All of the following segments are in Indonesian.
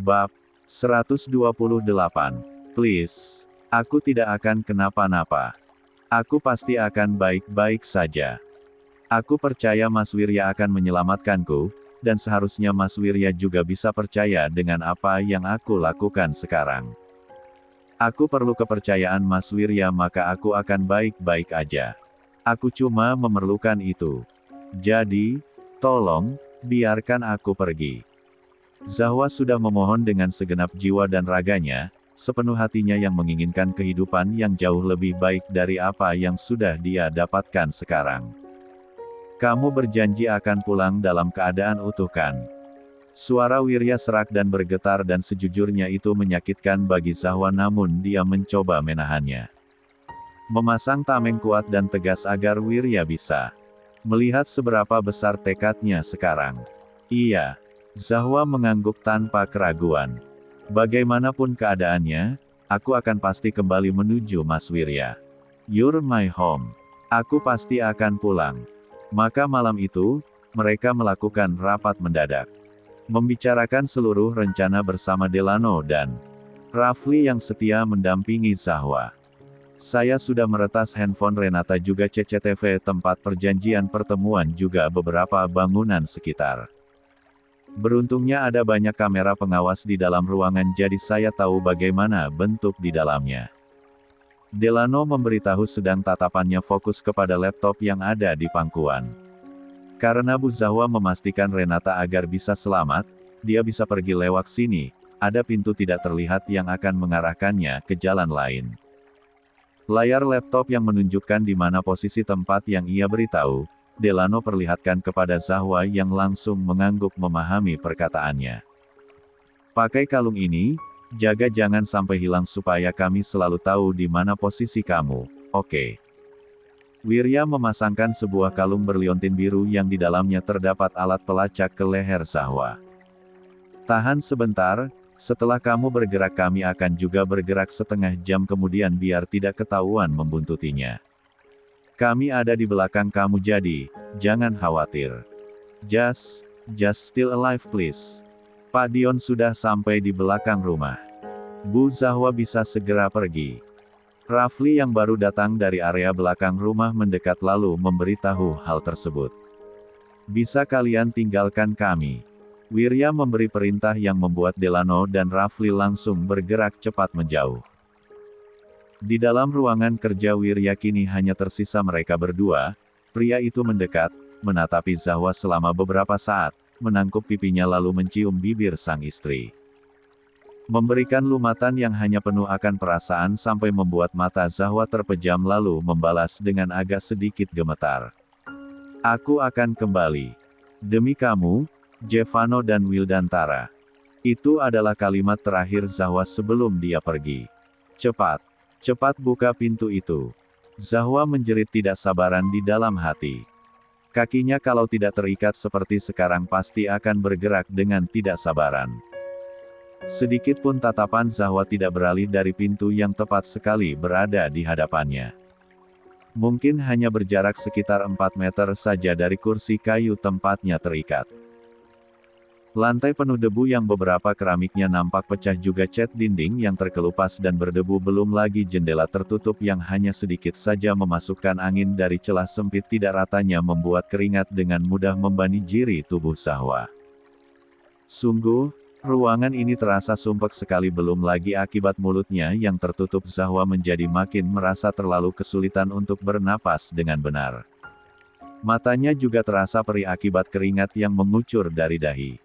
Bab 128. Please. Aku tidak akan kenapa-napa. Aku pasti akan baik-baik saja. Aku percaya Mas Wirya akan menyelamatkanku, dan seharusnya Mas Wirya juga bisa percaya dengan apa yang aku lakukan sekarang. Aku perlu kepercayaan Mas Wirya, maka aku akan baik-baik aja. Aku cuma memerlukan itu. Jadi, tolong, biarkan aku pergi. Zahwa sudah memohon dengan segenap jiwa dan raganya, sepenuh hatinya yang menginginkan kehidupan yang jauh lebih baik dari apa yang sudah dia dapatkan sekarang. Kamu berjanji akan pulang dalam keadaan utuh kan? Suara Wirya serak dan bergetar dan sejujurnya itu menyakitkan bagi Zahwa, namun dia mencoba menahannya. Memasang tameng kuat dan tegas agar Wirya bisa melihat seberapa besar tekadnya sekarang. Iya. Zahwa mengangguk tanpa keraguan. Bagaimanapun keadaannya, aku akan pasti kembali menuju Mas Wirya. You're my home. Aku pasti akan pulang. Maka malam itu, mereka melakukan rapat mendadak. Membicarakan seluruh rencana bersama Delano dan Rafli yang setia mendampingi Zahwa. Saya sudah meretas handphone Renata, juga CCTV tempat perjanjian pertemuan, juga beberapa bangunan sekitar. Beruntungnya ada banyak kamera pengawas di dalam ruangan, jadi saya tahu bagaimana bentuk di dalamnya. Delano memberitahu, sedang tatapannya fokus kepada laptop yang ada di pangkuan. Karena Bu Zahwa memastikan Renata agar bisa selamat, dia bisa pergi lewat sini, ada pintu tidak terlihat yang akan mengarahkannya ke jalan lain. Layar laptop yang menunjukkan di mana posisi tempat yang ia beritahu, Delano perlihatkan kepada Zahwa yang langsung mengangguk memahami perkataannya. Pakai kalung ini, jaga jangan sampai hilang supaya kami selalu tahu di mana posisi kamu, oke? Wirya memasangkan sebuah kalung berliontin biru yang di dalamnya terdapat alat pelacak ke leher Zahwa. Tahan sebentar, setelah kamu bergerak kami akan juga bergerak setengah jam kemudian biar tidak ketahuan membuntutinya. Kami ada di belakang kamu, jadi jangan khawatir. Just still alive please. Pak Dion sudah sampai di belakang rumah. Bu Zahwa bisa segera pergi. Rafli yang baru datang dari area belakang rumah mendekat lalu memberitahu hal tersebut. Bisa kalian tinggalkan kami. Wirya memberi perintah yang membuat Delano dan Rafli langsung bergerak cepat menjauh. Di dalam ruangan kerja Wirya kini hanya tersisa mereka berdua. Pria itu mendekat, menatapi Zahwa selama beberapa saat, menangkup pipinya lalu mencium bibir sang istri. Memberikan lumatan yang hanya penuh akan perasaan sampai membuat mata Zahwa terpejam lalu membalas dengan agak sedikit gemetar. Aku akan kembali. Demi kamu, Jevano dan Wildantara. Itu adalah kalimat terakhir Zahwa sebelum dia pergi. Cepat buka pintu itu. Zahwa menjerit tidak sabaran di dalam hati. Kakinya kalau tidak terikat seperti sekarang pasti akan bergerak dengan tidak sabaran. Sedikit pun tatapan Zahwa tidak beralih dari pintu yang tepat sekali berada di hadapannya. Mungkin hanya berjarak sekitar 4 meter saja dari kursi kayu tempatnya terikat. Lantai penuh debu yang beberapa keramiknya nampak pecah, juga cat dinding yang terkelupas dan berdebu, belum lagi jendela tertutup yang hanya sedikit saja memasukkan angin dari celah sempit tidak ratanya membuat keringat dengan mudah membanjiri tubuh Zahwa. Sungguh, ruangan ini terasa sumpek sekali, belum lagi akibat mulutnya yang tertutup Zahwa menjadi makin merasa terlalu kesulitan untuk bernapas dengan benar. Matanya juga terasa perih akibat keringat yang mengucur dari dahi.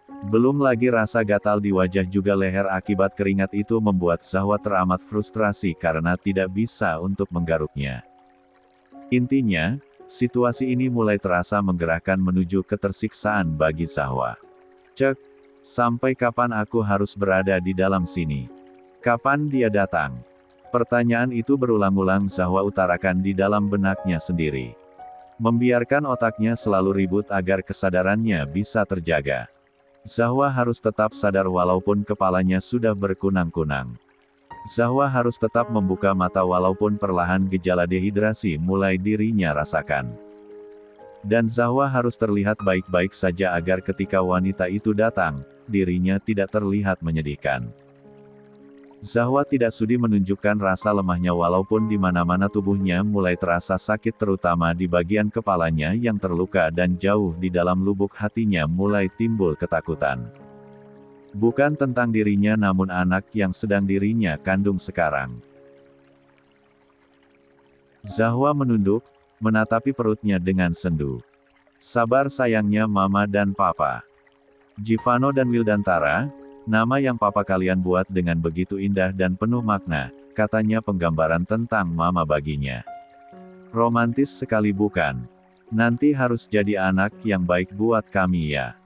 Belum lagi rasa gatal di wajah juga leher akibat keringat itu membuat Zahwa teramat frustrasi karena tidak bisa untuk menggaruknya. Intinya, situasi ini mulai terasa menggerahkan menuju ketersiksaan bagi Zahwa. Cek, sampai kapan aku harus berada di dalam sini? Kapan dia datang? Pertanyaan itu berulang-ulang Zahwa utarakan di dalam benaknya sendiri. Membiarkan otaknya selalu ribut agar kesadarannya bisa terjaga. Zahwa harus tetap sadar walaupun kepalanya sudah berkunang-kunang. Zahwa harus tetap membuka mata walaupun perlahan gejala dehidrasi mulai dirinya rasakan. Dan Zahwa harus terlihat baik-baik saja agar ketika wanita itu datang, dirinya tidak terlihat menyedihkan. Zahwa tidak sudi menunjukkan rasa lemahnya walaupun di mana-mana tubuhnya mulai terasa sakit terutama di bagian kepalanya yang terluka dan jauh di dalam lubuk hatinya mulai timbul ketakutan. Bukan tentang dirinya namun anak yang sedang dirinya kandung sekarang. Zahwa menunduk, menatapi perutnya dengan sendu. Sabar sayangnya mama dan papa. Givano dan Wildantara, nama yang papa kalian buat dengan begitu indah dan penuh makna, katanya penggambaran tentang mama baginya. Romantis sekali bukan? Nanti harus jadi anak yang baik buat kami ya.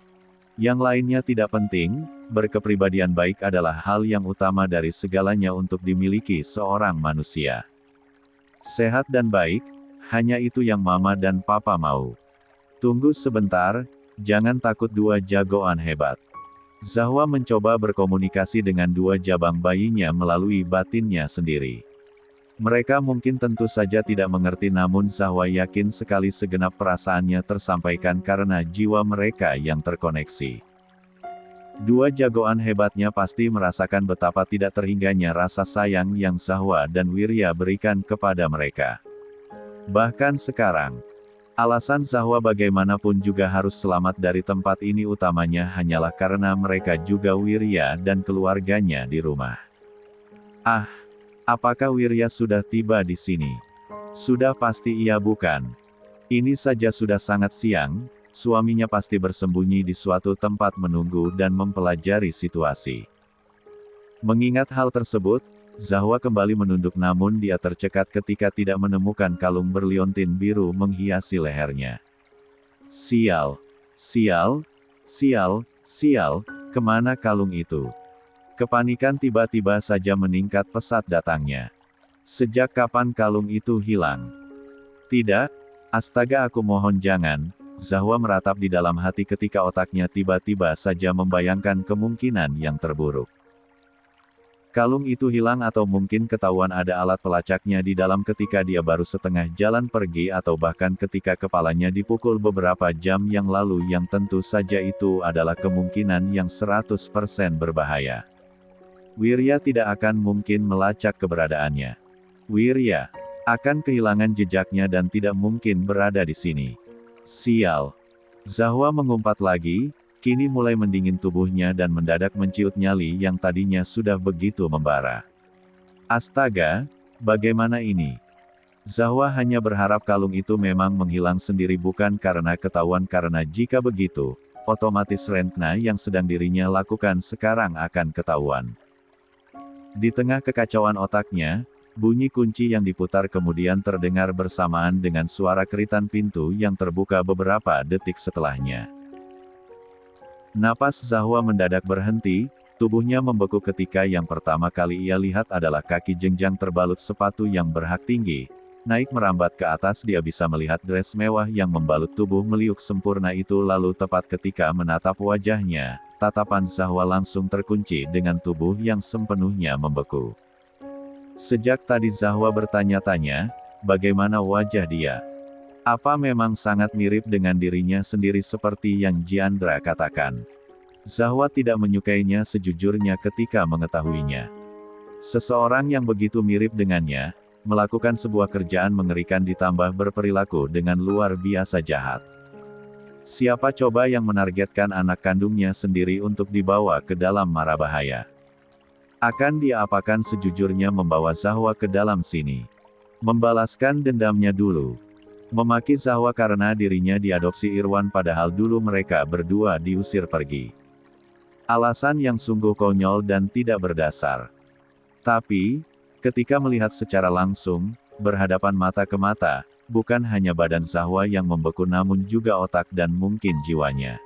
Yang lainnya tidak penting, berkepribadian baik adalah hal yang utama dari segalanya untuk dimiliki seorang manusia. Sehat dan baik, hanya itu yang mama dan papa mau. Tunggu sebentar, jangan takut dua jagoan hebat. Zahwa mencoba berkomunikasi dengan dua jabang bayinya melalui batinnya sendiri. Mereka mungkin tentu saja tidak mengerti namun Zahwa yakin sekali segenap perasaannya tersampaikan karena jiwa mereka yang terkoneksi. Dua jagoan hebatnya pasti merasakan betapa tidak terhingganya rasa sayang yang Zahwa dan Wirya berikan kepada mereka. Bahkan sekarang, alasan Zahwa bagaimanapun juga harus selamat dari tempat ini utamanya hanyalah karena mereka juga Wirya dan keluarganya di rumah. Ah, apakah Wirya sudah tiba di sini? Sudah pasti iya bukan? Ini saja sudah sangat siang, suaminya pasti bersembunyi di suatu tempat menunggu dan mempelajari situasi. Mengingat hal tersebut, Zahwa kembali menunduk namun dia tercekat ketika tidak menemukan kalung berliontin biru menghiasi lehernya. Sial, sial, sial, sial, kemana kalung itu? Kepanikan tiba-tiba saja meningkat pesat datangnya. Sejak kapan kalung itu hilang? Tidak, astaga aku mohon jangan, Zahwa meratap di dalam hati ketika otaknya tiba-tiba saja membayangkan kemungkinan yang terburuk. Kalung itu hilang atau mungkin ketahuan ada alat pelacaknya di dalam ketika dia baru setengah jalan pergi atau bahkan ketika kepalanya dipukul beberapa jam yang lalu yang tentu saja itu adalah kemungkinan yang 100% berbahaya. Wirya tidak akan mungkin melacak keberadaannya. Wirya akan kehilangan jejaknya dan tidak mungkin berada di sini. Sial. Zahwa mengumpat lagi. Kini mulai mendingin tubuhnya dan mendadak menciut nyali yang tadinya sudah begitu membara. Astaga, bagaimana ini? Zahwa hanya berharap kalung itu memang menghilang sendiri bukan karena ketahuan karena jika begitu, otomatis rencana yang sedang dirinya lakukan sekarang akan ketahuan. Di tengah kekacauan otaknya, bunyi kunci yang diputar kemudian terdengar bersamaan dengan suara keritan pintu yang terbuka beberapa detik setelahnya. Napas Zahwa mendadak berhenti, tubuhnya membeku ketika yang pertama kali ia lihat adalah kaki jenjang terbalut sepatu yang berhak tinggi. Naik merambat ke atas dia bisa melihat dress mewah yang membalut tubuh meliuk sempurna itu lalu tepat ketika menatap wajahnya, tatapan Zahwa langsung terkunci dengan tubuh yang sepenuhnya membeku. Sejak tadi Zahwa bertanya-tanya, bagaimana wajah dia? Apa memang sangat mirip dengan dirinya sendiri seperti yang Jiandra katakan? Zahwa tidak menyukainya sejujurnya ketika mengetahuinya. Seseorang yang begitu mirip dengannya, melakukan sebuah kerjaan mengerikan ditambah berperilaku dengan luar biasa jahat. Siapa coba yang menargetkan anak kandungnya sendiri untuk dibawa ke dalam mara bahaya? Akan dia apakan sejujurnya membawa Zahwa ke dalam sini? Membalaskan dendamnya dulu. Memaki Zahwa karena dirinya diadopsi Irwan padahal dulu mereka berdua diusir pergi. Alasan yang sungguh konyol dan tidak berdasar. Tapi, ketika melihat secara langsung, berhadapan mata ke mata, bukan hanya badan Zahwa yang membeku namun juga otak dan mungkin jiwanya.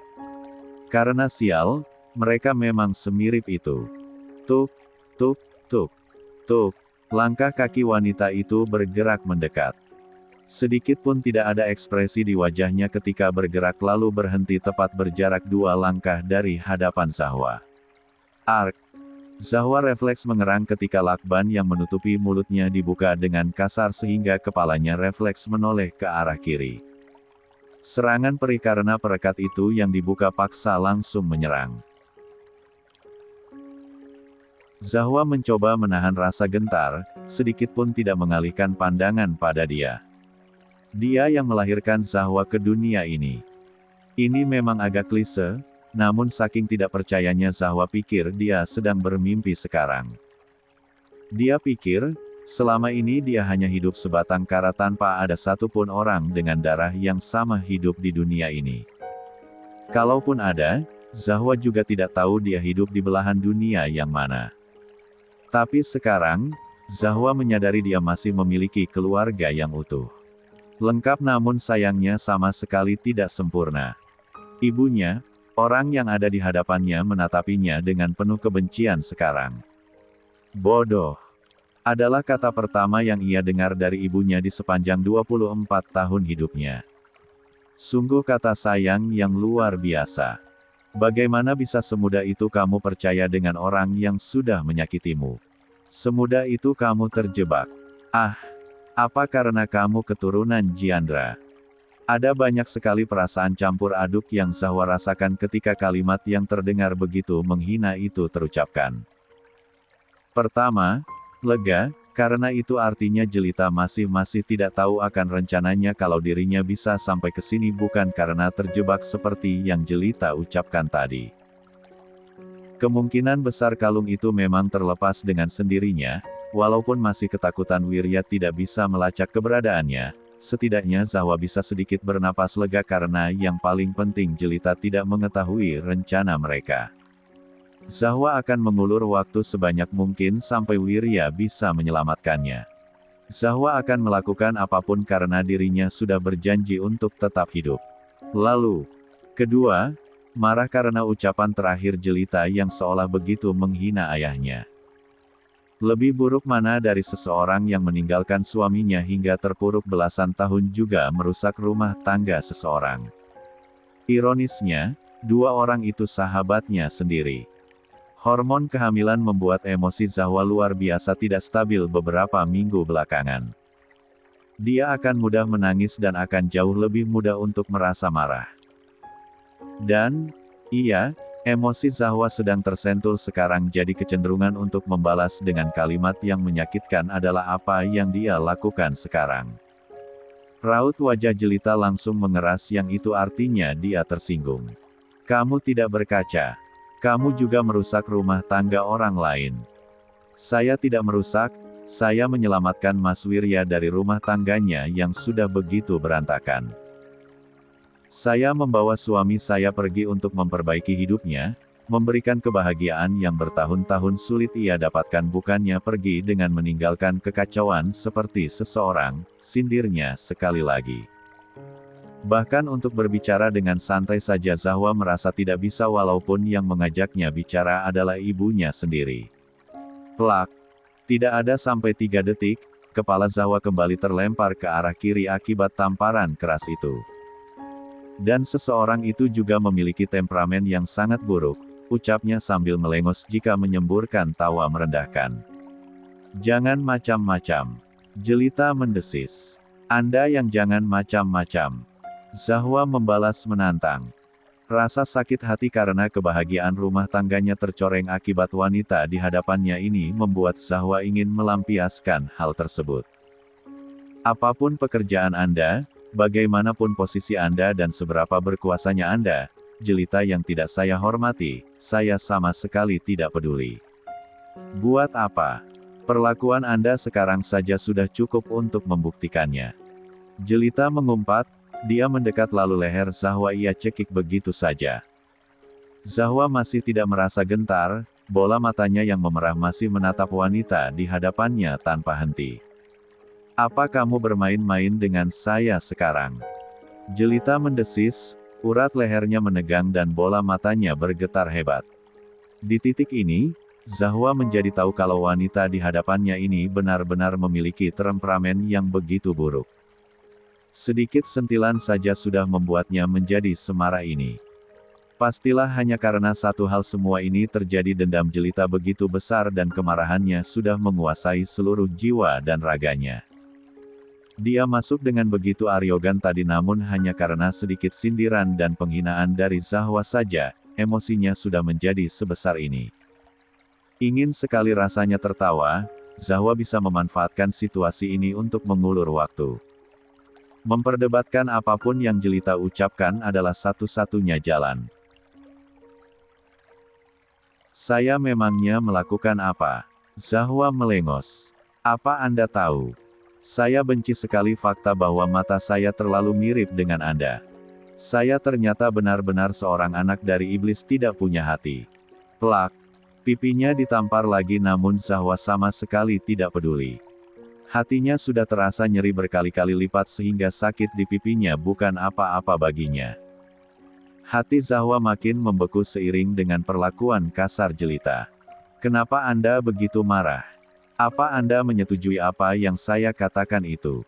Karena sial, mereka memang semirip itu. Tuk, tuk, tuk, tuk, langkah kaki wanita itu bergerak mendekat. Sedikit pun tidak ada ekspresi di wajahnya ketika bergerak lalu berhenti tepat berjarak 2 langkah dari hadapan Zahwa. Ark! Zahwa refleks mengerang ketika lakban yang menutupi mulutnya dibuka dengan kasar sehingga kepalanya refleks menoleh ke arah kiri. Serangan perih karena perekat itu yang dibuka paksa langsung menyerang. Zahwa mencoba menahan rasa gentar, sedikit pun tidak mengalihkan pandangan pada dia. Dia yang melahirkan Zahwa ke dunia ini. Ini memang agak klise, namun saking tidak percayanya Zahwa pikir dia sedang bermimpi sekarang. Dia pikir, selama ini dia hanya hidup sebatang kara tanpa ada satupun orang dengan darah yang sama hidup di dunia ini. Kalaupun ada, Zahwa juga tidak tahu dia hidup di belahan dunia yang mana. Tapi sekarang, Zahwa menyadari dia masih memiliki keluarga yang utuh. Lengkap namun sayangnya sama sekali tidak sempurna. Ibunya, orang yang ada di hadapannya menatapinya dengan penuh kebencian sekarang. Bodoh. Adalah kata pertama yang ia dengar dari ibunya di sepanjang 24 tahun hidupnya. Sungguh kata sayang yang luar biasa. Bagaimana bisa semudah itu kamu percaya dengan orang yang sudah menyakitimu? Semudah itu kamu terjebak. Ah, apa karena kamu keturunan Jiandra? Ada banyak sekali perasaan campur aduk yang Zahwa rasakan ketika kalimat yang terdengar begitu menghina itu terucapkan. Pertama, lega, karena itu artinya Jelita masih tidak tahu akan rencananya kalau dirinya bisa sampai ke sini bukan karena terjebak seperti yang Jelita ucapkan tadi. Kemungkinan besar kalung itu memang terlepas dengan sendirinya, walaupun masih ketakutan Wirya tidak bisa melacak keberadaannya, setidaknya Zahwa bisa sedikit bernapas lega karena yang paling penting Jelita tidak mengetahui rencana mereka. Zahwa akan mengulur waktu sebanyak mungkin sampai Wirya bisa menyelamatkannya. Zahwa akan melakukan apapun karena dirinya sudah berjanji untuk tetap hidup. Lalu, kedua, marah karena ucapan terakhir Jelita yang seolah begitu menghina ayahnya. Lebih buruk mana dari seseorang yang meninggalkan suaminya hingga terpuruk belasan tahun juga merusak rumah tangga seseorang. Ironisnya, dua orang itu sahabatnya sendiri. Hormon kehamilan membuat emosi Zahwa luar biasa tidak stabil beberapa minggu belakangan. Dia akan mudah menangis dan akan jauh lebih mudah untuk merasa marah. Dan, iya, emosi Zahwa sedang tersentul sekarang jadi kecenderungan untuk membalas dengan kalimat yang menyakitkan adalah apa yang dia lakukan sekarang. Raut wajah Jelita langsung mengeras yang itu artinya dia tersinggung. Kamu tidak berkaca. Kamu juga merusak rumah tangga orang lain. Saya tidak merusak, saya menyelamatkan Mas Wirya dari rumah tangganya yang sudah begitu berantakan. Saya membawa suami saya pergi untuk memperbaiki hidupnya, memberikan kebahagiaan yang bertahun-tahun sulit ia dapatkan bukannya pergi dengan meninggalkan kekacauan seperti seseorang, sindirnya sekali lagi. Bahkan untuk berbicara dengan santai saja Zahwa merasa tidak bisa walaupun yang mengajaknya bicara adalah ibunya sendiri. Plak. Tidak ada sampai 3 detik, kepala Zahwa kembali terlempar ke arah kiri akibat tamparan keras itu. Dan seseorang itu juga memiliki temperamen yang sangat buruk, ucapnya sambil melengos jika menyemburkan tawa merendahkan. Jangan macam-macam. Jelita mendesis. Anda yang jangan macam-macam. Zahwa membalas menantang. Rasa sakit hati karena kebahagiaan rumah tangganya tercoreng akibat wanita di hadapannya ini membuat Zahwa ingin melampiaskan hal tersebut. Apapun pekerjaan Anda, bagaimanapun posisi Anda dan seberapa berkuasanya Anda, Jelita yang tidak saya hormati, saya sama sekali tidak peduli. Buat apa? Perlakuan Anda sekarang saja sudah cukup untuk membuktikannya. Jelita mengumpat. Dia mendekat lalu leher Zahwa ia cekik begitu saja. Zahwa masih tidak merasa gentar, bola matanya yang memerah masih menatap wanita di hadapannya tanpa henti. Apa kamu bermain-main dengan saya sekarang? Jelita mendesis, urat lehernya menegang dan bola matanya bergetar hebat. Di titik ini, Zahwa menjadi tahu kalau wanita di hadapannya ini benar-benar memiliki temperamen yang begitu buruk. Sedikit sentilan saja sudah membuatnya menjadi semarah ini. Pastilah hanya karena satu hal semua ini terjadi dendam Jelita begitu besar dan kemarahannya sudah menguasai seluruh jiwa dan raganya. Dia masuk dengan begitu arogan tadi namun hanya karena sedikit sindiran dan penghinaan dari Zahwa saja, emosinya sudah menjadi sebesar ini. Ingin sekali rasanya tertawa, Zahwa bisa memanfaatkan situasi ini untuk mengulur waktu. Memperdebatkan apapun yang Jelita ucapkan adalah satu-satunya jalan. Saya memangnya melakukan apa? Zahwa melengos. Apa Anda tahu? Saya benci sekali fakta bahwa mata saya terlalu mirip dengan Anda. Saya ternyata benar-benar seorang anak dari iblis tidak punya hati. Plak. Pipinya ditampar lagi namun Zahwa sama sekali tidak peduli. Hatinya sudah terasa nyeri berkali-kali lipat sehingga sakit di pipinya bukan apa-apa baginya. Hati Zahwa makin membeku seiring dengan perlakuan kasar Jelita. Kenapa Anda begitu marah? Apa Anda menyetujui apa yang saya katakan itu?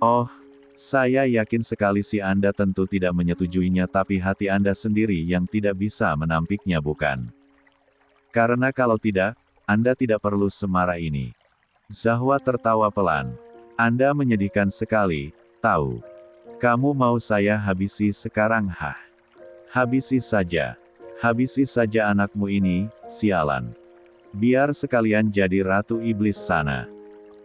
Oh, saya yakin sekali si Anda tentu tidak menyetujuinya tapi hati Anda sendiri yang tidak bisa menampiknya bukan? Karena kalau tidak, Anda tidak perlu semarah ini. Zahwa tertawa pelan. Anda menyedihkan sekali, tahu. Kamu mau saya habisi sekarang hah? Habisi saja. Habisi saja anakmu ini, sialan. Biar sekalian jadi ratu iblis sana.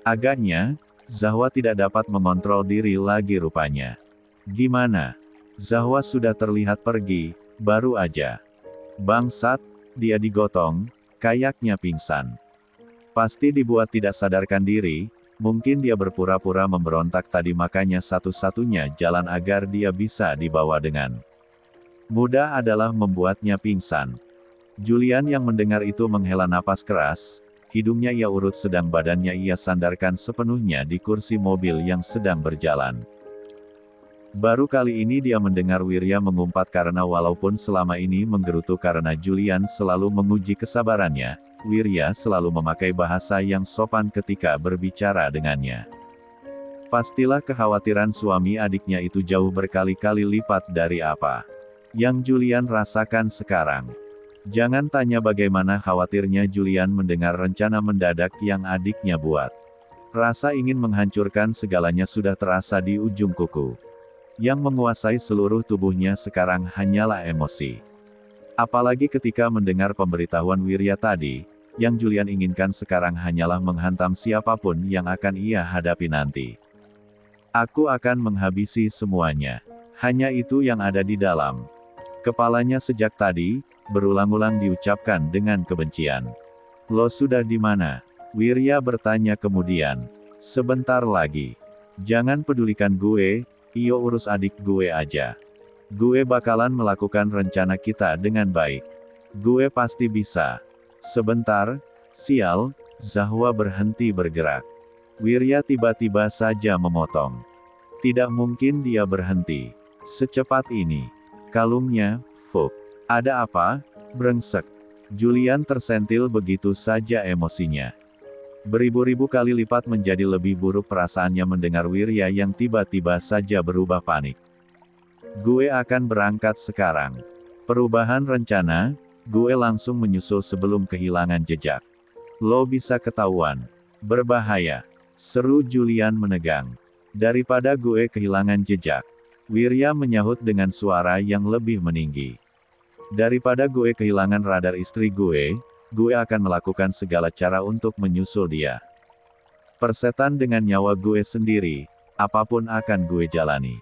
Agaknya, Zahwa tidak dapat mengontrol diri lagi rupanya. Gimana? Zahwa sudah terlihat pergi, baru aja. Bangsat, dia digotong, kayaknya pingsan. Pasti dibuat tidak sadarkan diri, mungkin dia berpura-pura memberontak tadi makanya satu-satunya jalan agar dia bisa dibawa dengan mudah adalah membuatnya pingsan. Julian yang mendengar itu menghela napas keras, hidungnya ia urut sedang badannya ia sandarkan sepenuhnya di kursi mobil yang sedang berjalan. Baru kali ini dia mendengar Wirya mengumpat karena walaupun selama ini menggerutu karena Julian selalu menguji kesabarannya, Wirya selalu memakai bahasa yang sopan ketika berbicara dengannya. Pastilah kekhawatiran suami adiknya itu jauh berkali-kali lipat dari apa yang Julian rasakan sekarang. Jangan tanya bagaimana khawatirnya Julian mendengar rencana mendadak yang adiknya buat. Rasa ingin menghancurkan segalanya sudah terasa di ujung kuku. Yang menguasai seluruh tubuhnya sekarang hanyalah emosi. Apalagi ketika mendengar pemberitahuan Wirya tadi, yang Julian inginkan sekarang hanyalah menghantam siapapun yang akan ia hadapi nanti. Aku akan menghabisi semuanya. Hanya itu yang ada di dalam kepalanya sejak tadi, berulang-ulang diucapkan dengan kebencian. Lo sudah di mana? Wirya bertanya kemudian. Sebentar lagi. Jangan pedulikan gue, iyo urus adik gue aja. Gue bakalan melakukan rencana kita dengan baik. Gue pasti bisa. Sebentar, sial, Zahwa berhenti bergerak. Wirya tiba-tiba saja memotong. Tidak mungkin dia berhenti. Secepat ini. Kalungnya, Fuk. Ada apa? Brengsek. Julian tersentil begitu saja emosinya. Beribu-ribu kali lipat menjadi lebih buruk perasaannya mendengar Wirya yang tiba-tiba saja berubah panik. Gue akan berangkat sekarang. Perubahan rencana, gue langsung menyusul sebelum kehilangan jejak. Lo bisa ketahuan. Berbahaya. Seru Julian menegang. Daripada gue kehilangan jejak. Wirya menyahut dengan suara yang lebih meninggi. Daripada gue kehilangan radar istri gue akan melakukan segala cara untuk menyusul dia. Persetan dengan nyawa gue sendiri, apapun akan gue jalani.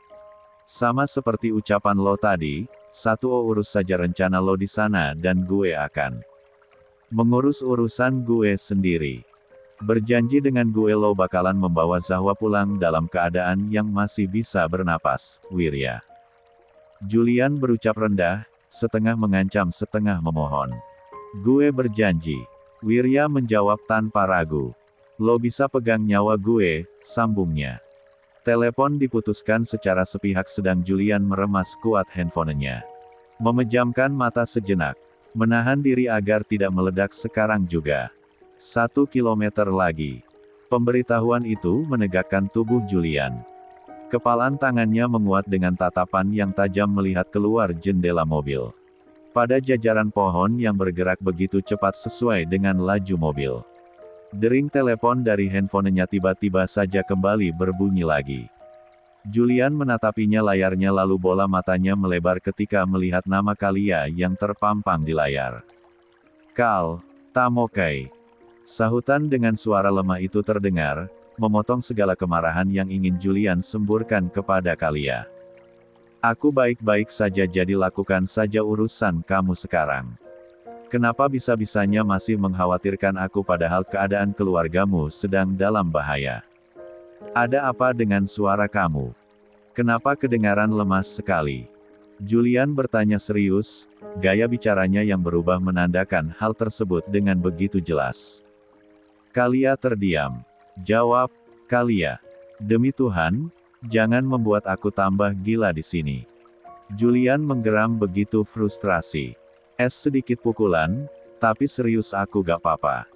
Sama seperti ucapan lo tadi, urus saja rencana lo di sana dan gue akan mengurus urusan gue sendiri. Berjanji dengan gue lo bakalan membawa Zahwa pulang dalam keadaan yang masih bisa bernapas, Wirya. Julian berucap rendah, setengah mengancam setengah memohon. Gue berjanji. Wirya menjawab tanpa ragu. Lo bisa pegang nyawa gue, sambungnya. Telepon diputuskan secara sepihak sedang Julian meremas kuat handphonenya. Memejamkan mata sejenak. Menahan diri agar tidak meledak sekarang juga. 1 kilometer lagi. Pemberitahuan itu menegakkan tubuh Julian. Kepalan tangannya menguat dengan tatapan yang tajam melihat keluar jendela mobil. Pada jajaran pohon yang bergerak begitu cepat sesuai dengan laju mobil. Dering telepon dari handphonenya tiba-tiba saja kembali berbunyi lagi. Julian menatapinya layarnya lalu bola matanya melebar ketika melihat nama Kalia yang terpampang di layar. Kal. Tamokai. Sahutan dengan suara lemah itu terdengar, memotong segala kemarahan yang ingin Julian semburkan kepada Kalia. Aku baik-baik saja, jadi lakukan saja urusan kamu sekarang. Kenapa bisa-bisanya masih mengkhawatirkan aku padahal keadaan keluargamu sedang dalam bahaya? Ada apa dengan suara kamu? Kenapa kedengaran lemas sekali? Julian bertanya serius, gaya bicaranya yang berubah menandakan hal tersebut dengan begitu jelas. Kalia terdiam. Jawab, Kalia. Demi Tuhan, jangan membuat aku tambah gila di sini. Julian menggeram begitu frustrasi. Sedikit pukulan, tapi serius aku gak apa-apa.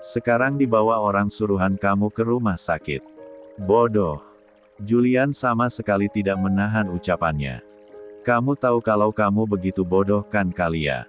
Sekarang dibawa orang suruhan kamu ke rumah sakit. Bodoh. Julian sama sekali tidak menahan ucapannya. Kamu tahu kalau kamu begitu bodoh kan, Kalia?